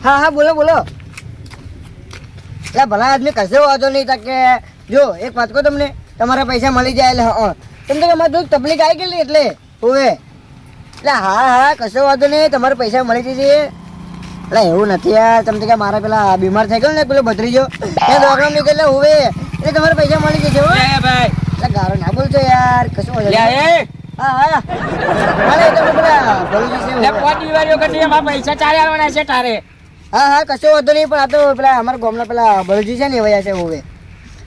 હા હા બોલો બોલો. એટલે ભલા આદમી કશો વાંધો નહીં કે જો એક વાત કહો તમને, તમારા પૈસા મળી જાય એટલે હા તમને તમારે થોડીક તકલીફ આવી ગયેલી એટલે હોવે એટલે હા હા કશો વાંધો નહીં, તમારા પૈસા મળી જશે. એટલે એવું નથી યાર, તમે કે મારા પેલા બીમાર થઈ ગયો ને પેલો ભત્રીજો ત્યાં દવાખાના નીકળે હોવે એટલે તમારા પૈસા મળી જશે. હો ભાઈ એટલે ગારો ના બોલજો યાર, કશો વાંધો નહીં. હા હા મારે તમે પેલા ભલું જશે પૈસા ચારે આવવાના છે તારે. હા હા કશો વાંધો નહીં, પણ આ તો પેલા અમારા ગામના પેલા બળજી છે ને એવા છે હોવે.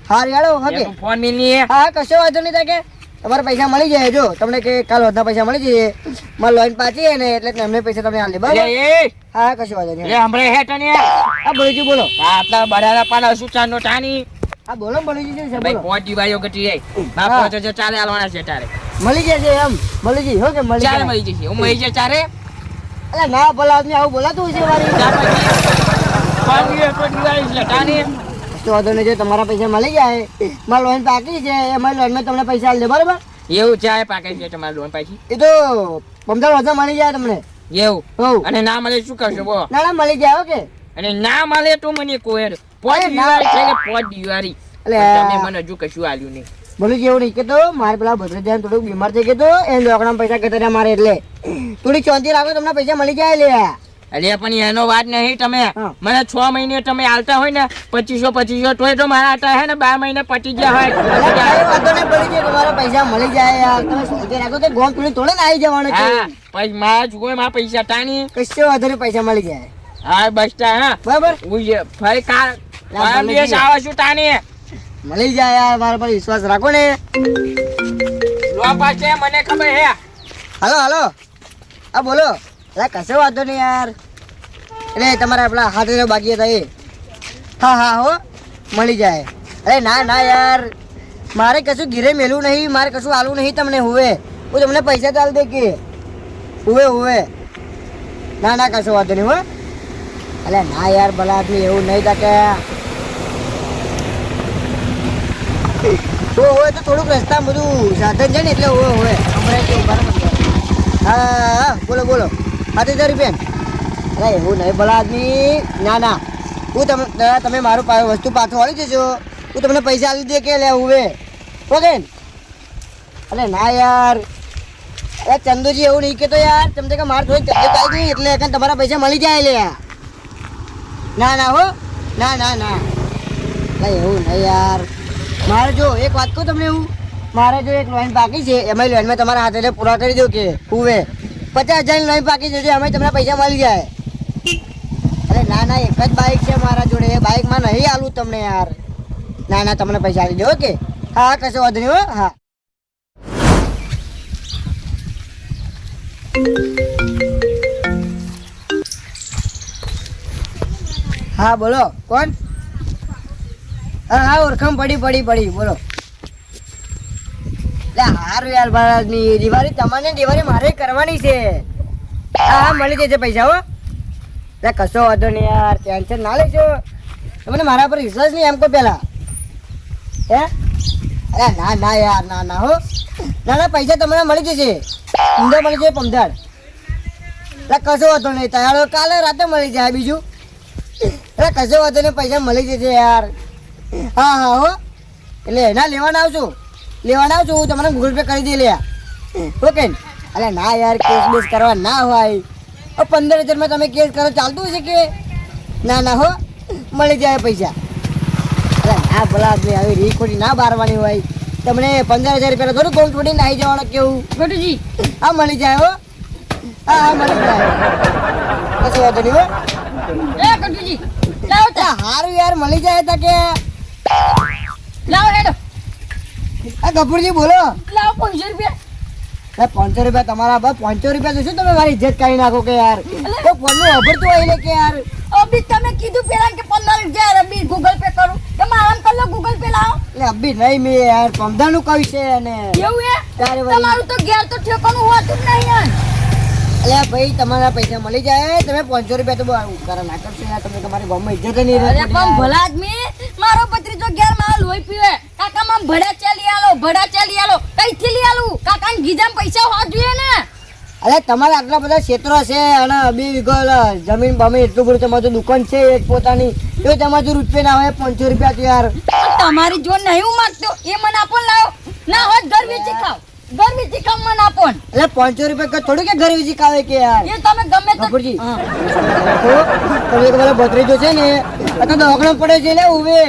હા યાડો હકે ફોન મિલની. હા કશો વાંધો નહીં થાય કે તમારા પૈસા મળી જાય. જો તમને કે કાલ વધના પૈસા મળી જઈએ, મારે લોન પાછી ને એટલે એમને પૈસા તમને આલે બરાબર. હા કશો વાંધો નહીં. હમણે હેઠ ને આ બળજી બોલો. આટલા બડારા પાના શું ચાનો ટાની. હા બોલો બળજી છે ભાઈ, પોચ દિવાળીઓ ગટી જાય બાપ 5000 ચાલે આલવાના છે તારે. મળી જશે એમ બળજી હો કે મળી ચાલે મળી જશે. હું મળી જાય ચારે. અરે ના ભલા આદમી આવું બોલાતું છે મારી. તો વાંધો નહીં, જો તમારા પૈસા મળી જાય, મારી લોન પાકી છે, અમારી લોનમાં તમને પૈસા આલી દે બરાબર. એવું ચાય પાકે છે તમારી લોન પાછી? એ તો 15,000 મળી જાય તમને. એવું હોવ. અને ના મળે શું કરશો બોલો? ના ના મળી જાય ઓકે. અને ના મળે તો મને કોહેર પોચ દિવાળી છે કે પોચ દિવાળી એટલે તમે મને હજુ કશું આલ્યું નહીં. બોલું જેવું નહીં કે તો મારે પેલા ભદ્રજાન થોડુંક બીમાર થઈ ગયો તો એ દવાખાના પૈસા કહેતા મારે એટલે થોડી શાંતિ રાખો, તમને પૈસા મળી જાય લે. અરે પણ એનો વાત નહીં, તમે મને 6 મહિને તમે આલતા હોય ને 2500 તોય તો મારા આટા હે ને 12 મહિને પટી ગયા હોય. વાંધો નહીં પડી જાય, તમારા પૈસા મળી જાય યાર, તમે શાંતિ રાખો તો ગોમ પીડી થોડે ને આવી જવાનું છે. પછી મારા જોઈ મારા પૈસા ટાણી કશો વધારે પૈસા મળી જાય. હા બસ હા બરાબર. ફરી કાલ દિવસ આવે શું ટાણી મળી જાય યાર, મારા પર વિશ્વાસ રાખો ને. લો પાસે મને ખબર હે. હાલો હાલો હા બોલો. અરે કશો વાંધો નહીં યાર, એટલે તમારા પેલા હાથે બાકી હતા એ. હા હા હો મળી જાય. અરે ના ના યાર, મારે કશું ઘીરે મેલું નહીં, મારે કશું આલું નહીં તમને. હુવે હું તમને પૈસા ચાલ દે કે હુવે હુવે. ના ના કશો વાંધો નહીં હો. અરે ના યાર ભલા આદમી એવું નહીં থাকে. હોય તો થોડુંક રસ્તા બધું સાધન છે ને એટલે હોય હોય હમણાં. હા બોલો બોલો 7000 રૂપિયા. અરે એવું નહીં ભલા આદમી. ના ના હું તમે મારું વસ્તુ પાછું વાળી જશો, હું તમને પૈસા આપી દે કે લે હુવે ઓકે. અરે ના યાર અરે ચંદુજી એવું નહીં કહેતો યાર, તમને કે મારે થોડી તકલીફ આવી ગઈ એટલે તમારા પૈસા મળી જાય લે. ના ના હો ના ના ના ભાઈ એવું નહીં યાર. મારે જો એક વાત કહું તમને, એવું મારે જો એક લોન બાકી છે એમાં લોનમાં તમારા હાથે પૂરા કરી દો કે હુવે 50,000 લોન બાકી છે, અમે તમને પૈસા મળી જાય. અરે ના ના એક જ બાઇક છે મારા જોડે, એ બાઇકમાં નહીં આલું તમને યાર. ના ના તમને પૈસા આપી દો ઓકે. હા કશો વાંધો નહીં હો. હા હા બોલો કોણ? હા હા ઓળખાણ પડી બોલો. હારું યાર ભારતની દિવાળી તમારે દિવાળી મારે કરવાની છે. હા હા મળી જશે પૈસા હો. એટલે કશો વાંધો નહીં યાર, ટેન્શન ના લેજો. તમને મારા પર વિશ્વાસ નહીં એમ કહો પેલા હે? અરે ના ના યાર ના ના હો. ના ના પૈસા તમને મળી જશે, ઊંધો મળી જશે 15. એટલે કશો વાંધો નહીં, તૈયાર કાલે રાતે મળી જાય બીજું. એટલે કશો વાંધો નહીં પૈસા મળી જશે યાર. હા હા હો એટલે એના લેવાના આવશું હું તમને ગૂગલ પે કરી દે લે ઓકે. અરે ના યાર કેસ બેસ કરવા ના હોય, 15,000 તમે કેસ કરો ચાલતું હશે કે? ના ના હો મળી જાય પૈસા. અરે ના ભલા આદમી આવી રી ખોટી ના બારવાની હોય. તમને 15,000 રૂપિયા થોડું ગોળ છોડીને આવી જવાનું કેવું ગોટુજી? હા મળી જાય હો. હા હા મળી જાય કશું વાંધો નહીં હો. એ ગોટુજી લાવો હારું યાર મળી જાય તા કે લાવો હેડો. આ કપૂરજી બોલો. લાવો 500 રૂપિયા. 500 રૂપિયા તમારા 500 રૂપિયા તો શું તમે મારી ઇજ્જત કાઢી નાખો કે યાર. તો ફોનનું વાપરતું હોય ને કે યાર. અભી તમે કીધું પેલા કે 15,000 અભી ગૂગલ પે કરું, તમે આરામ કરી લો ગૂગલ પે લાવો. એટલે અભી નહીં મેં યાર 15 નું કહ્યું છે અને એવું હે તમારું તો ઘેર તો ઠેકાનું હોતું જ નહીં યાર. એટલે ભાઈ તમારા પૈસા મળી જાય, તમે 500 રૂપિયા તો બહુ કરા ના કરશો યાર, તમે તમારી ગામમાં ઇજ્જત નહીં રહે. પણ ભલા આદમી મારો ભત્રીજો ઘેર માં લોહી પીવે, કાકા માં ભડા ચાલી આલો કઈથી લઈ આલું? કાકા ને ગીજામ પૈસા હોવા જોઈએ ને. અરે તમારે આટલા બધા ક્ષેત્રો છે અને 2 વીઘો જમીન બમીન એટલું બધું તમારું દુકાન છે એક પોતાની એ તમારું રૂપિયા ના હોય 500 રૂપિયા તો યાર તમારી જો નહીં હું માંગતો એ મને આપો લાવો ના હોય ઘર વેચી ખાવ મને આપો એટલે 500 રૂપિયા થોડું કે ઘર વેચી ખાવે કે યાર એ તમે ગમે તે બાપુજી તમે એક વાળો ભત્રીજો છે ને આ તો દવાખાને પડે છે લે ઉવે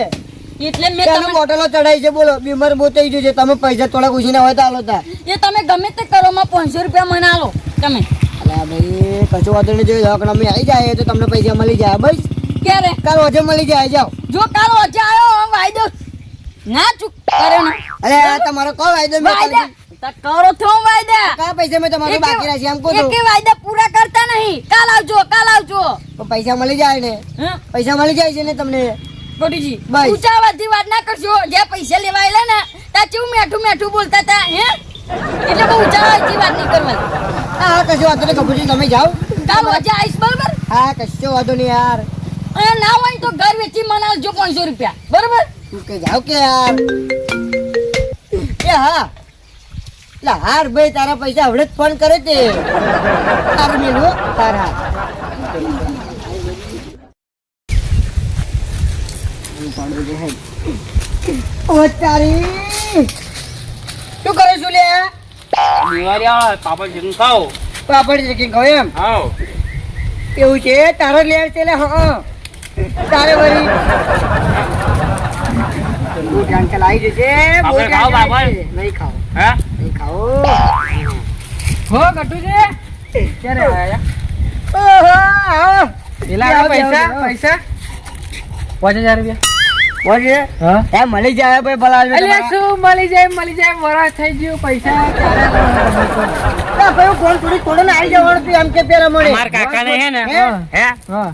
એટલે મેં તમને બોટલો ચડાઈ છે બોલો બીમાર બહુ થઈ ગયું છે તમે પૈસા થોડા ખુશી ના હોય તો આલો તા એ તમે ગમે તે કરો માં 500 રૂપિયા મને આલો તમે અલા ભાઈ કશું વાંધો નહીં જો દવાખાને અમે આવી જાય તો તમને પૈસા મળી જાય બસ ક્યારે કાલ ઓજે મળી જાય જાઓ જો કાલ ઓછે આવ્યો વાયદો ના ચૂક કરે ને અરે આ તમારો કો વાયદો મેં વાયદા તા કરો છો વાયદા કયા પૈસા મેં તમારે બાકી રાશી એમ કહું એકે વાયદા પૂરા કરતા નહીં કાલ આવજો તો પૈસા મળી જાય ને હા પૈસા મળી જાય છે ને તમને ગોટીજી બસ. ઊંચાવાથી વાત ના કરશો જે પૈસા લેવા આયેલા ને તા ચેવું મેઠું બોલતા તા હે એટલે બહુ ઊંચાવાથી વાત નહીં કરવાની હા કશું વાંધો નહીં કપૂરજી તમે જાઓ કાલ ઓછે આવીશ બરોબર હા કશો વાંધો નહીં યાર અને ના હોય તો ઘર વેચી મને આલજો 500 રૂપિયા બરોબર તું કે જાઓ કે યાર એ હા લા હાર ભાઈ તારા પૈસા હવડે જ ફોન કરે તે તારું મેલું તારા ઓ તારી શું કરે છું લે દિવાળી આવે પાપડ જમું ખાઓ પાપડ છે કે ખાવ એમ આવો એવું છે તારો લેર છે લે હા તારે વળી બહુ ધ્યાન કે લાવી જશે બહુ પાપડ ખાઓ, ધ્યાન પાપડ. લાવી જશે. નહીં ખાઓ હે નહીં ખાઓ હો ગટુ છે ક્યારે આયા ઓહો આવો પેલા આવો, પૈસા આવો. પૈસા 5000 રૂપિયા બોલજે હા એ મળી જાય ભાઈ ભલા અલ્યા શું મળી જાય વરાળ થઈ ગયું પૈસા ભાઈ કોણ થોડી થોડો ને આવી જવાનું તું એમ કે પેલા મળે માર કાકાને હે ને હે? હે હા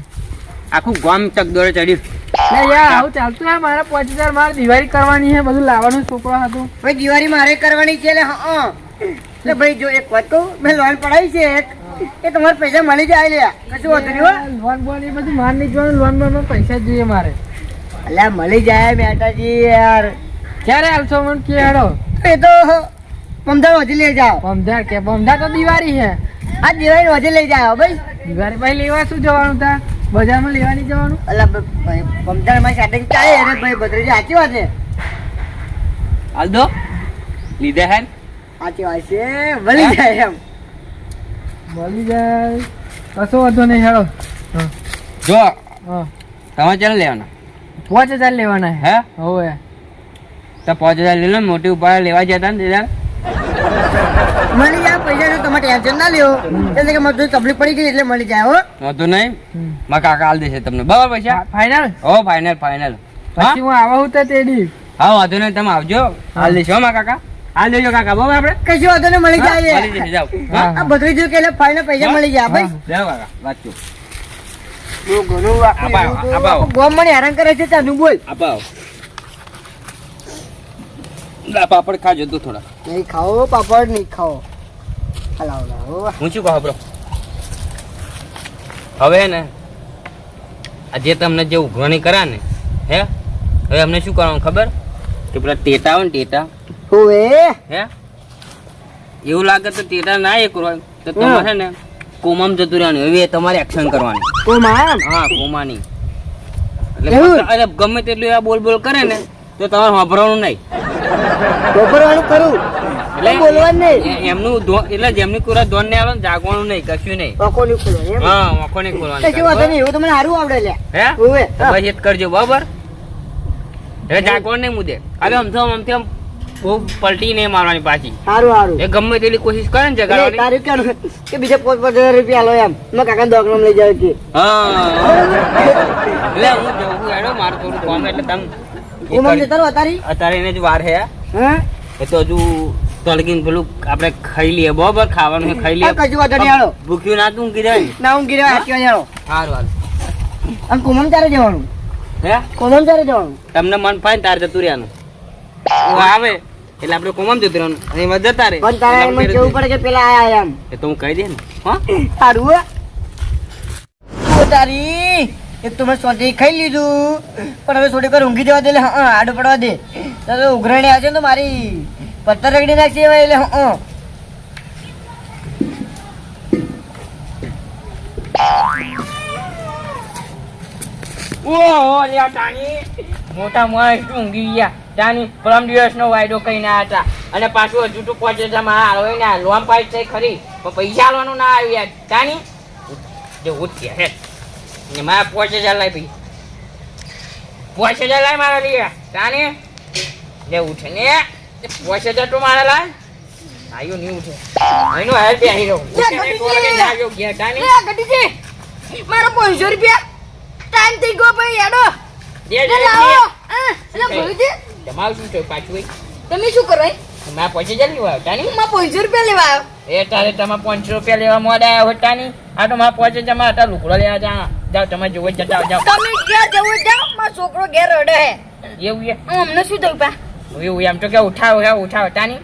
આખું ગામ ચકદોડે ચડ્યું ને યાર આવું ચાલતું હે મારા 5000 મારે દિવાળી કરવાની છે બધું લાવવાનું છોકરો હતું ભાઈ દિવાળી મારે કરવાની છે એટલે હા એટલે ભાઈ જો એક વાત કહું મેં લોન પડાવી છે એક એ તમારે પૈસા મળી જાય લે કશું વાંધો નહીં હો લોન બોન એ બધું માર નહીં જોવાનું લોન માં પૈસા જોઈએ મારે અલ્યા મળી જાય બેટાજી યાર ક્યારે આવશો મને કે હેડો એ તો પમદાર વધી લઈ જાઓ પમધા તો દિવાળી છે આ દિવાળી વધી લઈ જાઓ ભાઈ દિવાળી ભાઈ લેવા શું જવાનું તા બજારમાં લેવા નહીં જવાનું અલા ભાઈ પમદાર માં સાથે ચાલે અરે ભાઈ ભદ્રજી સાચી વાત છે હાલ દો લીધે હે સાચી વાત છે મળી જાય એમ મળી જાય કશો વાંધો નહીં હેડો જો હા તમારે ચાલે લેવાના 5000 લેવાના હે હવે તો 5000 લઈ લો મોટી ઉપાડ લેવા જતા ને દાદા મળી જાય પૈસા તો તમારે ટેન્શન ના લેવો એટલે કે મજૂરી તકલીફ પડી ગઈ એટલે મળી જાય હો વાંધો નહીં મારા કાકા હાલ દેશે તમને બરાબર પૈસા ફાઈનલ ઓ ફાઇનલ પછી હું આવા હું તો તેડી હા વાંધો નહીં તમે આવજો હાલ દેશો હો મારા કાકા હાલ દેજો કાકા બરાબર આપણે કશું વાંધો નહીં મળી હા, જાય મળી જશે જાઓ હા. આ ભદ્રજી કે એટલે ફાઇનલ પૈસા મળી જાય ભાઈ જાઓ કાકા વાંચો બહુ ઘણું આખું આપાવ, એવું તો આપાવ. આખું ગામ મને હેરાન કરે છે તાનું બોલ આપાવ પાપડ ખાજો તું થોડા નહીં ખાઓ પાપડ નહીં ખાઓ હલાવો લાવો હું શું કહું બ્રો હવે ને આ જે તમને જે ઉઘરાણી કરા ને હે હવે અમને શું કરવાનું ખબર કે પેલા ટેટા હોય ને ટેટા હોવે હે એવું લાગે તો ટેટા ના એ કરો તો તમારે ને કોમામ જતું રહેવાનું હવે એ તમારે એક્શન કરવાની તો મામ હા કોમાની એવું? એટલે ગમે તેટલું એવા બોલ કરે ને તો તમારે વાપરવાનું નહીં વાપરવાનું કરું એટલે બોલવાનું નહીં એમનું એટલે જેમની कुरा ધોન ને આવે ને જાગવાનું નહીં કશું નહીં આંખો નહીં ખોલવાની એમ? હા આંખો નહીં કશું વાંધો ખોલવાની નહીં એવું તો મને સારું આવડે લે હે હોવે બસ એ જ કરજો બરાબર એટલે જાગવાનું નહીં મુદ્દે હવે આમથી આમ બહુ પલટી નહીં મારવાની પાછી સારું સારું એ ગમે તેટલી કોશિશ કરે ને એટલે જગાડવાની તારું કેવાનું કે બીજા 5,000 રૂપિયા લો એમ મેં કાકા દવાખાને લઈ જાવ કે હા એટલે હું જવું હેડો મારું થોડું કામ એટલે તમે એ ઉમર કરી- જતા રહો તારી અત્યારે એને જ વાર હે હા એ તો હજુ તળકીને પેલું આપણે ખાઈ લઈએ બરાબર ખાવાનું છે ખાઈ લઈએ હા, કશું વાંધો નહીં, હાલો. ભૂખ્યું ના તું કીધા ને ના હું ગીરા હાચી વાત જાણો સારું સારું અને કોમમ ચારે જવાનું હે કોમમ ચારે જવાનું તમને મન ફાય ને તારે જતું રહેવાનું હું આવે એટલે આપણે કોમમ જતું રહેવાનું અને એમાં જતા રહે પણ તારે એમ કેવું પડે કે પેલા આયા એમ એ તો હું કહી દે ને હા સારું હો. ઓ તારી એક તો મેં સોટી ખાઈ લીધું પણ હવે સોટી પર ઊંઘી દેવા દે એટલે હા આડું પડવા દે તો ઉઘરાણી આવશે ને તો મારી પથ્થર રગડી નાખશે એવા એટલે હા ઓહો લ્યા તાણી મોટા માણસ ઊંઘી ગયા તાની પરમ દિવસનો વાયદો કહીને આવ્યા હતા અને પાછું હજુ તો 5000 માં હાલો ને લોન પાસ થઈ ખરી પણ પૈસા આલવાનું ના આવ્યું યાર તાની જે ઉઠ હે ને મારા 5000 લાવી ભાઈ 5000 લાવી મારા લીયા તાની જે ઉઠે ને 5000 તો મારા લાય આયો નહીં ઉઠે એનો હાલ બેહી રહ્યો ગયા તાની લે ગટીજી મારા 500 રૂપિયા ટાઈમ થઈ ગયો ભાઈ યાડો જે લાવો એટલે ભલુજી તમારું શું છે પાછું તમે શું કરો મારા 5000 લેવા આવ્યો તાની માં 500 રૂપિયા લેવા આવ્યો એ તારે તમે 500 રૂપિયા લેવા મોડા આવ્યા હતા ની આ તો મારા 5000 માં હતા લુકડો લેવા જાઓ તમે જોવો જતા જાઓ તમે ક્યાં જવું જાઓ મારો છોકરો ઘેર રડે હે એવું અમને શું થયું પા એવું એમ તો કે ઉઠાવ તાની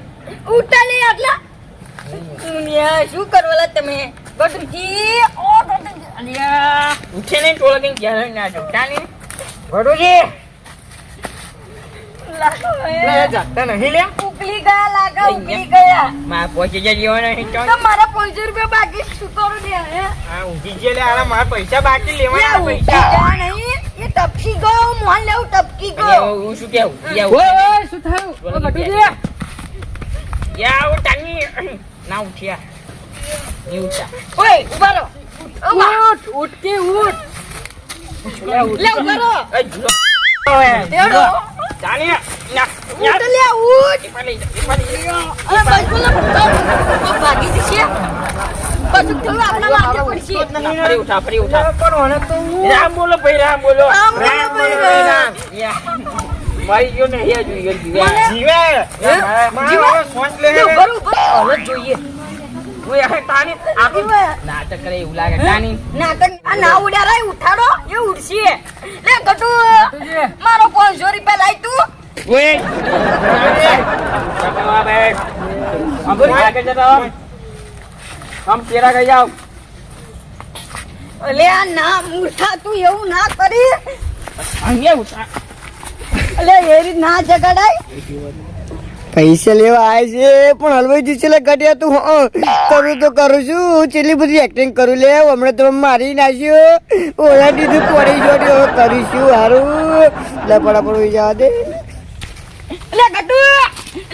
ઉઠા લે આટલા દુનિયા શું કરવાલા તમે ગટુજી ઓ ગટુજી અલ્યા ઉઠે નહીં ટોળા કઈ ઘેર ના જાઓ તાની ગડુજી લે જાતા નહીં લે ઉકલી ગયા લાગા ઉકલી ગયા મારા 5000 લેવાના નહીં તો તો મારા 500 રૂપિયા બાકી શું કરું દે હે આ ઊંઘી જે લે આના મારા પૈસા બાકી લેવાના ઉકલી પૈસા ગયા નહીં એ ટપકી ગયો મોહન લેવું ટપકી ગયો હું શું કેવું ઓય શું થયું ઓ ગટુજી યા તાની ના ઉઠ્યા નહીં ઉઠ્યા ઓય ઉભા રહો ઉઠ ઉઠ કે ઉઠ લે ઉભા રહો એ જુલો ઓય તેડો તાની ના ઉઠ લે ઉઠ પાલી અરે બાજુ ભાગી જશે પાછું થોડું આપણા માથે પડશે ફરી ઉઠા પણ મને તો રામ બોલો ભાઈ રામ બોલો રામ બોલો ભાઈ, રામ. યા મારી જો ને હે જોઈએ જીવે જીવે? મારો શ્વાસ લે લે ઉભા રહો, ઉભા રહો. હવે જોઈએ ઓય હે તાની આખી જીવે. નાટક કરે એવું લાગે તાની નાટક આ ના ઉડ્યા રે ઉઠાડો એ ઉડશે લે ગટુ મારો 500 રૂપિયા લાય તું ઓય જવા બે અમર આગે જતા હમ તેરા ગઈ જાઓ લે આ ના મૂર્ખા તું એવું ના કરી અહીંયા ઉઠા લે એ રીત ના જગાડાય પૈસા લેવા આવે છે પણ હલવાઈ જશે લે ગઢિયા તું કરું તો કરું છું કેટલી બધી એક્ટિંગ કરું લે હમણાં તો મારી નાખ્યો ઓલા દીધું પડી જોડ્યો કરીશું હારું લપડા પડી જવા દે લે ગટુ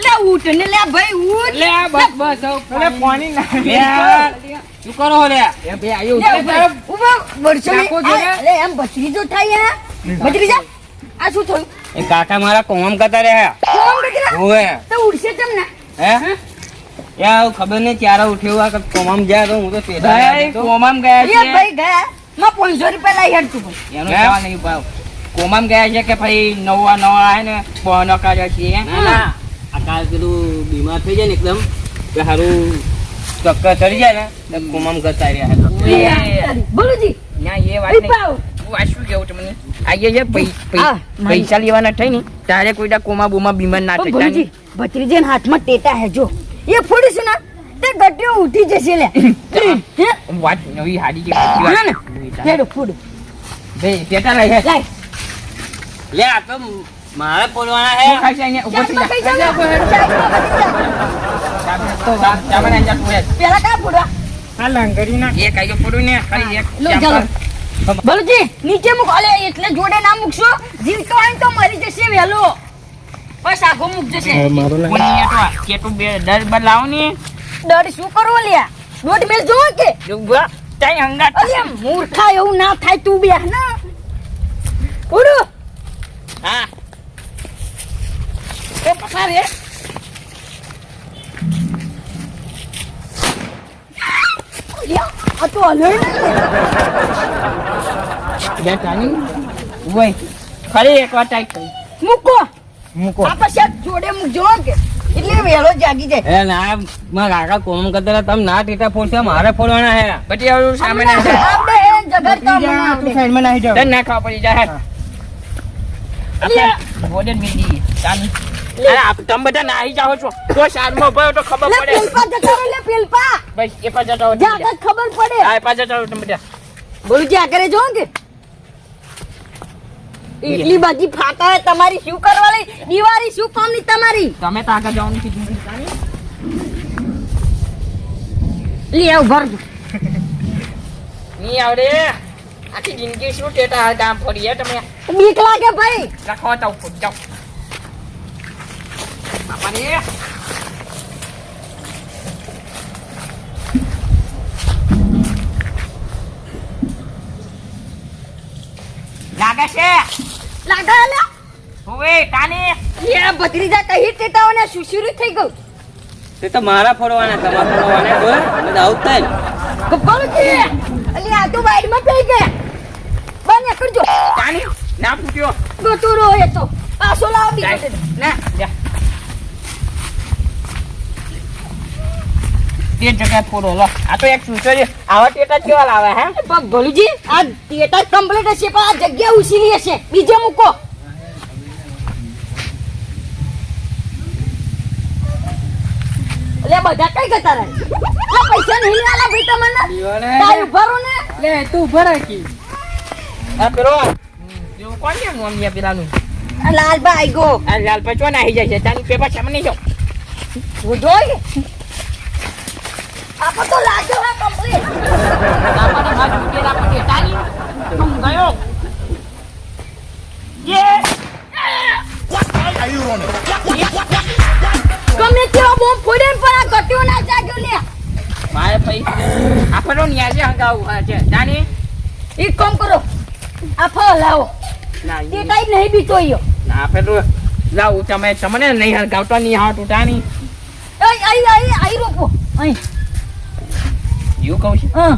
લે ઉઠ ને લે ભાઈ ઉઠ લે બસ બસ અરે પાણી ના શું કરો હો લે એ બે આયો ઉભા વર્ષો નાખો જો ને. લે એમ ભત્રીજો થાય હે ભત્રીજા આ શું થયું એ કાકા મારા કોમ કરતા રહ્યા કોમ ગજરા ઓવે તો ઉડશે કેમ ના હે યાર ખબર નહીં ક્યારે ઉઠ્યો આ કોમમ ગયા તો હું તો સીધા કોમમ ગયા એ ભાઈ ગયા માં 500 રૂપિયા લાઈ હેડ તું ભાઈ એનો જવાબ નહીં ભાવ કોમમ ગયા છે કે ભાઈ નવા હે ને બોનો કાઢ્યો છે ના આ કાલ પેલું બીમાર થઈ જાય ને એકદમ કે હારું ચક્કર ચડી જાય ને તો કોમમ કરતા રહ્યા બોલુજી ના એ વાત નહીં પીપાવ હું આ શું કેવું તમને આઈએ છે હા, પૈસા લેવાના થઈ ને તારે કોઈ કોમા બોમા બીમાર ના થાય બોલુજી ભત્રીજન હાથમાં ટેટા હે જો એ ફોડીશું ના તે ગટ્યો ઉઠી જશે લે હે વાત નવી હાડી જે ના ને હેડો ફોડ બે પેટા લઈ હે લાય લે આ તો મારે બોલવાના હે ખાસી અહીંયા ઉભો થઈ ચાલ, જા તો ચામડા અંજા તું હે પેલા કા ફોડવા આ લાંગરી ના એક આયો પડું ને ખાલી એક લો ચાલો બોલુજી નીચે મૂક અલે એટલે જોડે ના મૂકશો જીવતો હોય તો મરી જશે વેલો બસ આગો મૂક જશે કોની તો કેટું બે દર બદલાવ ને ડર શું કરવો લ્યા દોઢ મેલ જો કે જુગવા તાઈ હંગાત અલે મૂર્ખા એવું ના થાય તું બે ના ઉડો હા એ પસાર હે આ તો હલે બે તાની ઓય ખરી એક વાર ટાઈટ કરી મૂકો મૂકો આ પછી જોડે મૂકજો કે એટલે વેલો જાગી જાય એ ના મારા કાકા કોમ કરતા તમે ના ટીટા ફોડશે મારે ફોડવાના હે પછી હવે સામે ના છે આપણે એ જગર તો અમને આવડે. સાઈડમાં નાહી જાવ ના ખાવા પડી જાય આપણે બોડે મીડી ચાલ અરે આપ તમે બધા નાહી જાઓ છો તો સાઈડમાં ભયો તો ખબર લે પડે પેલપા જતો રહો, લે પેલપા બસ એ પાછા જાઓ જાગત ખબર પડે આ પાછા જાઓ તમે બધા બોલું જ્યાં કરે જો કે એટલી બધી ફાટા હે તમારી શું કરવાની દિવાળી શું કામની તમારી તમે તો આગળ જવાનું કીધું લે આવ ભરજો નહીં આવડે આખી જિંદગી શું ટેટા કામ ફરી હે તમે બીક લાગે ભાઈ. લખો તો ઉપર જાઓ બાપાને લાગે છે લાગે લે. ઓએ તાને એ ભત્રીજા કઈ ટેટાઓને સુસુરી થઈ ગયું. તે તો મારા ફોડવાના તમારા ફોડવાના બોલ મને આવું થાય ને ભલુજી અલી આ તો વાઈડમાં પઈ ગયા. બંધ કરજો. તાને ના પૂછ્યો ગોતુરો એ તો પાછો લાવ બીજો છે. ના જા તે જગ્યા ફોડો લો આ તો એક સૂચો છે આવા ટેટા જ કેવા લાવે હે પણ ભલુજી આ ટેટા કમ્પ્લીટ હશે પણ આ જગ્યા ઉછીની હશે. બીજે મૂકો. લે બધા કઈ ગતા રહે. લે પૈસા નહીં આલા ભાઈ તમને. દીવાને તારું ભરો ને. લે તું ઉભા રાખી આ પેલો જેવું કોણ છે મોમિયા પેલાનું આ લાલભાઈ ગો. આ લાલ પચવા નાહી જાય છે તાની પેપર સામે નહીં જાઓ હું જોઈ. આપો તો લાગ્યો હે કમ્પ્લીટ. આપણને માર પેલા પર તાની તું ગયો ગમે તેવો બોમ્બ ફોડે ને પણ આ ગટ્યો ના જાગ્યો લે. મારે પૈસા આપણો ન્યાજે હંગાવું છે તાની એક કામ કરો આ ફળ લાવો. ના તે કઈ નહીં બીતો યો. ના પેલું લાવ તમે તમને નહીં હંગાવતો નહીં હાવ તાની આઈ આઈ આઈ આઈ રોકો. આઈ એવું કહું છું હા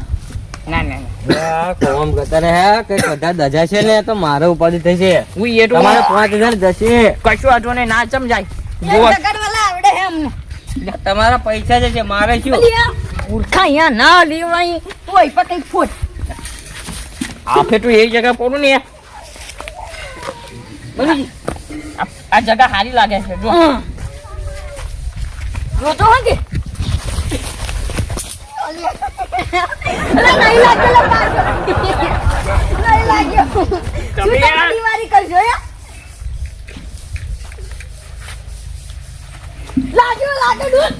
ના ના ના કોમ ગતર હે કે બધા દજા છે ને તો મારે ઉપાધિ થઈ છે હું એટલું તમારે 5000 જશે કશું વાંધો નહીં ના સમજાય એ જગાડવાલા આવડે હે અમને. તમારા પૈસા જ છે મારે શું અલી આ મૂર્ખા અહીંયા ના લેવાય તોય પણ કઈ ફોડ. આપે તું એ જગ્યા પોડું ને ભલુજી આ જગ્યા સારી લાગે છે જો હા જોતો હો કે અલી નહીં લાગ્યો લે પાછો. નહીં લાગ્યો. શું તમે યાર. તમે દિવાળી કરશો યા? લાગ્યો લાગ્યો દૂધ.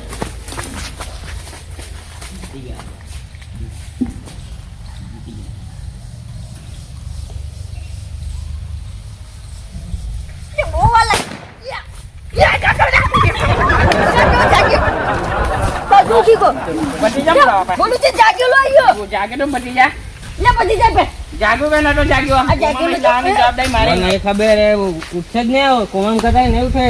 એ બહુ વાલા. યા. યા, જાગ્યો, જાગ્યો. બાજુ ઊભી કર. બધી જમ લાવા બોલું છે જાગ્યો લો આયો. તું જાગે તો બધી જા લે બધી જાય બે. જાગો કે ના તો જાગ્યો આ જાગ્યો મને નતો. જવાની જવાબદારી મને મારી નહીં ખબર એ ઉઠશે જ નહીં કોમ કરાય નહીં ઉઠે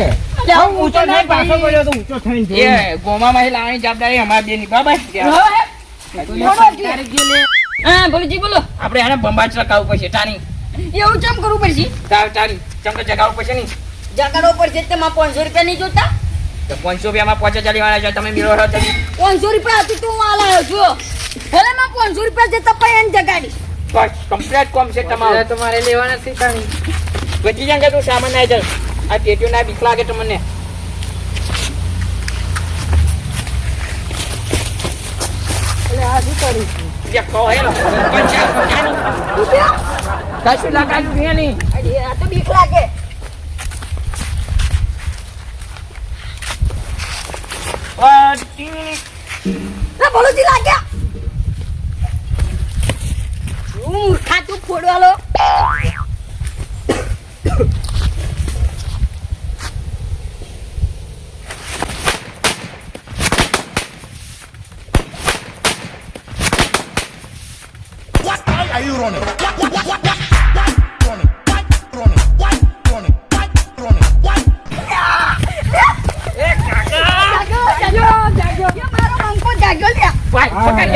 લે હું ઊંચો નહીં પાછો પડ્યો તો ઊંચો થઈને એ ગોમામાં લાવવાની જવાબદારી અમારી બેની બાબા હા બોલુજી બોલો. આપણે આને બંબાચ રખાવું પડશે તાની એવું ચમ કરવું પડશે? તારી ચમકે જગાવવું પડશે નહીં જગાડવો પડશે તે માં 500 રૂપિયા નહીં જોતા? તો 500 રૂપિયામાં 5 વાળા છે તમે મેળવો છો તમે 500 રૂપિયા હતી તું વાલ આવ્યો છો. ભલે માં 500 રૂપિયા જતા પછી એને જગાડીશ. બસ કમ્પ્લીટ કોમ છે તમારું તમારે લેવાના છે તાણી બચી જાય તું સામાન આવી જાય આ ટેટીઓ ના બીક લાગે તમને એટલે આ શું કરું છું? જે કહો હેલો કશું લગાડ્યું છે નહીં અરે આ તો બીક લાગે. ના બોલુજી લાગ્યા. શું મૂર્ખા તું ફોડવાલો? Are you running? Running, running, running, running. જાગ્યો, જાગ્યો. એ મારો બંકો જાગ્યો લે. પકડ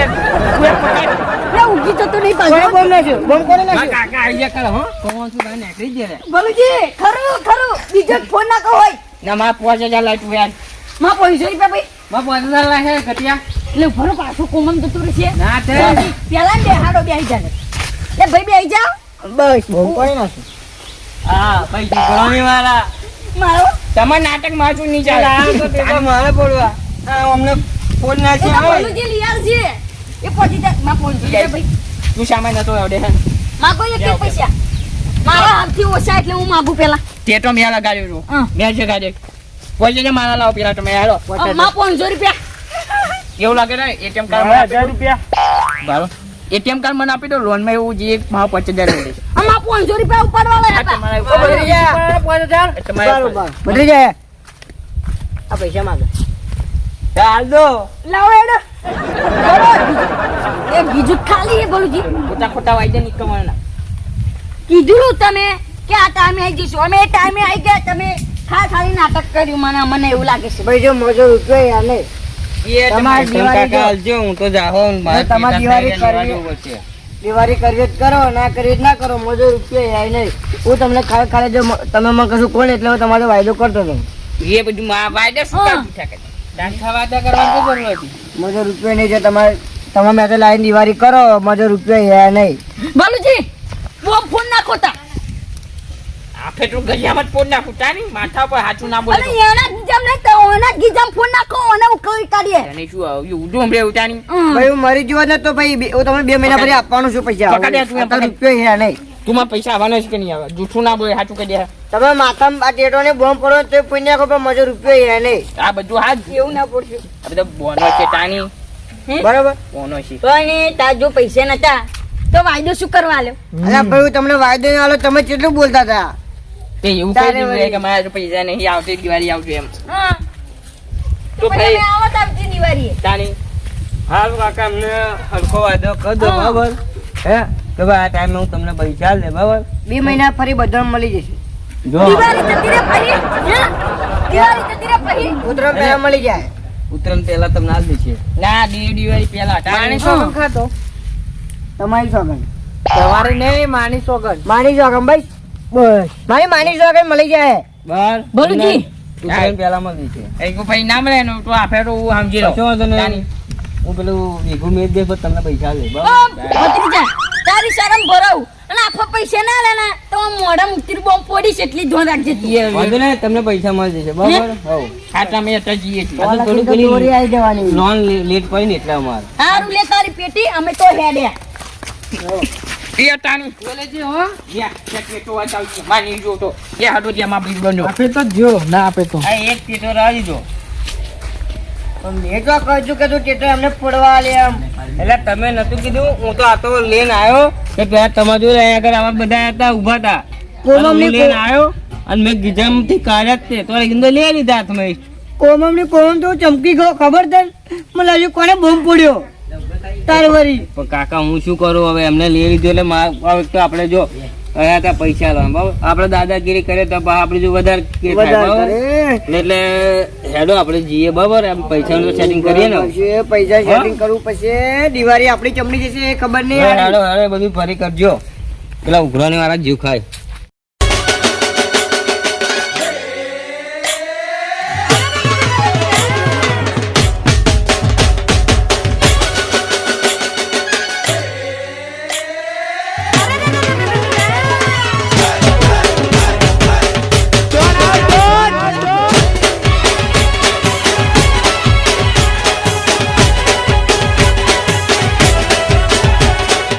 લે ઊંઘી જતો નહીં પાછો. બોમ્બ નાખ્યો બોમ્બ કોને નાખ્યો કાકા આઈડિયા કરો હો કોમ શું ભાઈ નીકળી જ રે ભલુજી ખરું ખરું બીજો જ ફોન ના કહો હોય. ના માં 5000 લાઈટ વ્યાજ માં 500 રૂપિયા ભાઈ. માં 5000 લાગે ઘટિયા એટલે ભરો પાછો કોમન જતું રહેશે. ના તે પેલા બેહાડો બેહી જાય. લે ભાઈ બેહી જાઓ. બસ બોમ્બ કોને નાખ્યો હા ભાઈ ગોળાની વાળા મારો તમારે નાટક માજું નહીં ચાલ આ તો ચાલે પેલા મારે પડવા આ અમને ફોન નાખી એ આવે ભલુજી લીયાર છે. એ પહોંચી જાય. માં 500 રૂપિયા ભાઈ. તું સામાન નતો આવડે હે માં કોઈ એક પૈસા. મારા હાથથી ઓછા એટલે હું માગું પેલા. તે તો મેં લગાડ્યું છું હા. મેં જગાડે કોઈ મારા લાવો પેલા તમે હાલો માં 500 રૂપિયા. એવું લાગે ને એટીએમ કાર્ડ 1000 રૂપિયા બારો એટીએમ કાર્ડ મને આપી દો લોન માં એવું જે મારા 50,000 મળે છે આમાં 500 રૂપિયા ઉપાડવાના આ હતા. તમારા ઓ, બદરી જા. તમારા બરોબર. બદરી જાય આ પૈસા માંગે ચાલ દો લાવો એડો. બોલો. એ બીજું ખાલી હે બોલુજી. ખોટા ખોટા વાયદા નહીં કરવાના કીધું તમે કે આ ટાઈમે આવી જઈશું. અમે એ ટાઈમે આવી ગયા, તમે ખાલી નાટક કર્યું. મને એવું લાગે છે. ભાઈ જો મજો રૂપિયો યાર નહીં એ તમારે તમારે દિવાળી કાકા હાલજો હું તો જાહો હવે તમારે દિવાળી કરવી. દિવાળી કરવી જ કરો, ના કરવી જ ના કરો. મજો રૂપિયો યાર નહીં. હું તમને ખાલી જો તમે મને કશું કોણ એટલે હું તમારો વાયદો કરતો હતો. એ બધું વાયદા શું હા. કામ ઠાકે દાંઠા વાયદા કરવાની કોઈ જરૂર હતી મજો રૂપિયો નહીં છે તમારે. તમે મેં તો લાઈન દિવાળી કરો, મજો રૂપિયો યાર નહીં. બોલુજી બોમ ફોન નાખો તા. આ ફેટલું ગજામાં જ પોડ નાખું તારી માથા પર હાચું ના બોલે અરે એના ગીજામ નહીં તો ઓના ગીજામ ફોન નાખો, અને ઉકળી કાઢીએ. તને શું આવ્યું ઉડું હમરે ઉતારી ભાઈ હું મરી જવા નતો ભાઈ. હું તમને 2 મહિના પછી આપવાનું છું પૈસા. પકડ્યા તું એમ આ તો રૂપિયો યાર નહીં. તું મારા પૈસા આવવાના છે કે નહીં આવે જૂઠું ના બોલે હાચું કહી દે તમે માથામાં આ ટેટોને બોમ્બ પડો તો પુણ્ય નાખો પણ મજો રૂપિયો યાર નહીં. આ બધું હાથ એવું ના પડશે. આ બધા બોનો છે તાની બરાબર. બોનો છે પણ તાર જો પૈસા નતા તો વાયદો શું કરવા આલ્યો? અલા ભાઈ હું તમને વાયદો ના આલો, તમે કેટલું બોલતા હતા. તે એવું તારે કહી દીધું વળી. કે મારા જો પૈસા નહીં આવતી દિવાળી આવતી એમ હા તો તો પછી ભાઈ અમે આવત આવતી દિવાળીએ. તાની હાલ કાકા અમને હરખો વાયદો કરી દો હા. બરાબર હે કે ભાઈ આ ટાઈમે હું તમને પૈસા લે બરાબર 2 મહિના ફરી બધાને મળી જશે. જો દિવાળી જતી રે પછી હે? દિવાળી જતી રે પછી ઉતરો પહેલા મળી જાય. ઉત્તરાયણ પહેલા તમને આલ દેશે ના દિવાળી પહેલા તાની સોગન ખાતો તમારી સોગન. તમારે નહીં માની સોગન. માની સોગન ભાઈ. બસ મારી માની સોગન મળી જાય. બાર બોલુજી. ઉત્તરાયણ પહેલા મળી છે એક ભાઈ ના મળે ને તો આ ફેરો હું સમજી લઉં કશો વાંધો નહીં. તાની હું પેલું વીઘું મેચ દે પછી તમને પૈસા લે ઓ, બરાબર ભત્રીજા, તારી શરમ ભરાવ અને આફા પૈસા ના લે ને તો હું મોઢા મુક્તિર બોમ્બ ફોડીશ એટલી ધોન રાખજે તું. વાંધો નહીં તમને પૈસા મળી જશે બરાબર હવ ખાટા મેં અત્યારે જઈએ છીએ આ તો થોડું તો પેલી દોરી આવી જવાની. લોન લેટ પડી ને એટલે અમારે હારું લે તારી પેટી, અમે તો હેડ્યા. એ તાની બોલેજી હો યા કે તો વાત આવતી માની જો તો એ હાડો ત્યાં માં બીજ બન્યો આપે તો જો ના આપે તો આ એક પીટો રાજી દો પણ મેં તો કહું છું કે તું ટેટો એમને ફોડવા લે એમ. એટલે તમે નતું કીધું હું તો આ તો લઈને આવ્યો કે પેલા તમારે જોડે અહીંયા આગળ આવા બધા હતા ઊભા હતા અને હું લઈને આવ્યો અને મેં ગીજામથી કાઢ્યા જ તે તો એકદમ લઈ લીધા તમે કોમમની કોમ તો ચમકી ગયો ખબર તને. મને લાગ્યું કોને બોમ્બ પડ્યો તાર વરી. પણ કાકા હું શું કરું હવે એમને લઈ લીધું એટલે હવે તો આપણે જો અહીંયા ત્યાં પૈસા લાવવા બરાબર આપણે દાદાગીરી કરીએ તો આપણે જો વધારે કે થાય વધારે બરાબર કરે. એટલે હેડો આપણે જઈએ બરાબર એમ પૈસાનું સેટિંગ કરીએ ને પછી પૈસા સેટિંગ કરવું પછી દિવાળી આપણી ચમડી જશે એ ખબર નહીં. હેડો હેડો બધું ફરી કરજો પેલા ઉઘરાણી વાળા જીવ ખાય